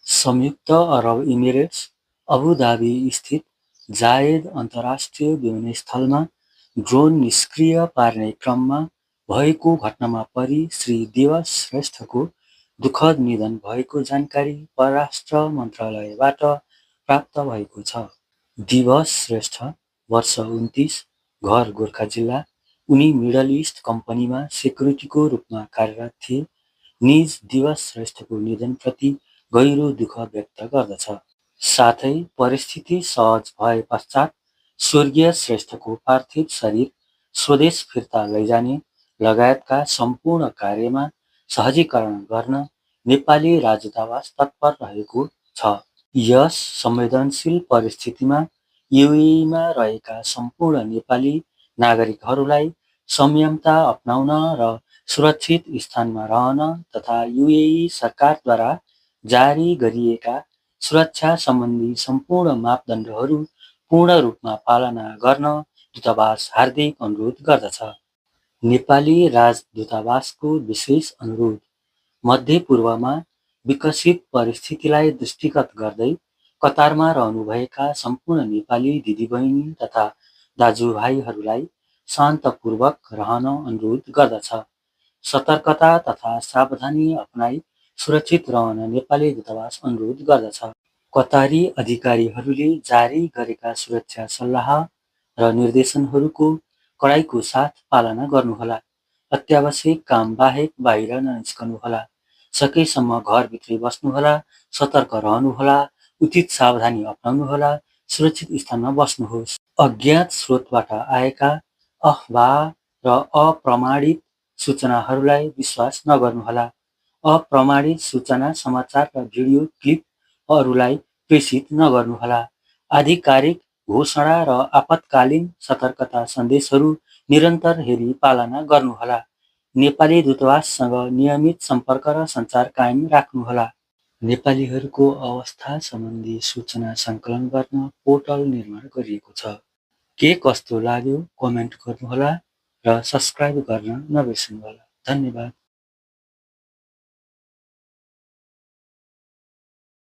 संयुक्त अरब emirates Abu Dhabi स्थित जायद अन्तर्राष्ट्रिय विमानस्थलमा ड्रोन निष्क्रिय पार्ने क्रममा भएको घटनामा परि श्री दिवस श्रेष्ठको दुःखद निधन भएको जानकारी परराष्ट्र मन्त्रालयबाट प्राप्त भएको छ। दिवस श्रेष्ठ वर्ष 29, घर गोरखा जिल्ला। उनी मिडल इस्ट कम्पनीमा सेक्युरिटीको रूपमा कार्यरत थिए। निज दिवस श्रेष्ठको निधनप्रति गहिरो दुःख व्यक्त गर्दछ। साथै परिस्थिति सहज भए पश्चात स्वर्गीय श्रेष्ठको पार्थिव शरीर स्वदेश फिर्ता लैजाने लगायतका सम्पूर्ण कार्यमा सहजीकरण गर्न नेपाली राजदूतावास तत्पर रहेको छ। यस संवेदनशील परिस्थितिमा युएईमा रहेका सम्पूर्ण नेपाली नागरिकहरूलाई संयमता अपनाउन र सुरक्षित स्थानमा रहन तथा युएई सरकारद्वारा जारी गरिएका सुरक्षा सम्बन्धी सम्पूर्ण मापदण्डहरू पूर्ण रूपमा पालना गर्न दूतावास हार्दिक अनुरोध गर्दछ। नेपाली राजदूतावासको विशेष अनुरोध। मध्यपूर्वमा विकसित परिस्थितिलाई दृष्टिगत गर्दै कतारमा रहनुभएका सम्पूर्ण नेपाली दिदीबहिनी तथा दाजुभाइहरूलाई शान्तपूर्वक रहन अनुरोध गर्दछ। सतर्कता तथा सावधानी अपनाई सुरक्षित रहन नेपाली दूतावास अनुरोध गर्दछ। कतारी अधिकारीहरूले जारी गरेका सुरक्षा सल्लाह र निर्देशनहरूको कडाइको साथ पालना गर्नुहोला। अत्यावश्यक काम बाहेक बाहिर ननिस्कनुहोला। सकेसम्म घरभित्रै बस्नुहोला। सतर्क रहनुहोला। उचित सावधानी अपनाउनुहोला। सुरक्षित स्थानमा बस्नुहोस्। अज्ञात स्रोतबाट आएका अफवाह र अप्रमाणित सूचनाहरूलाई विश्वास नगर्नुहोला। अप्रमाणित सूचना, समाचार र भिडियो क्लिपहरूलाई प्रेषित नगर्नुहोला। आधिकारिक घोषणा र आपतकालीन सतर्कता सन्देशहरू निरन्तर हेरी पालना गर्नुहोला। नेपाली दूतावाससँग नियमित सम्पर्क र सञ्चार कायम राख्नुहोला। नेपालीहरूको अवस्था सम्बन्धी सूचना सङ्कलन गर्न पोर्टल निर्माण गरिएको छ। के कस्तो लाग्यो कमेन्ट गर्नुहोला र सब्स्क्राइब गर्न नबिर्सनुहोला। धन्यवाद।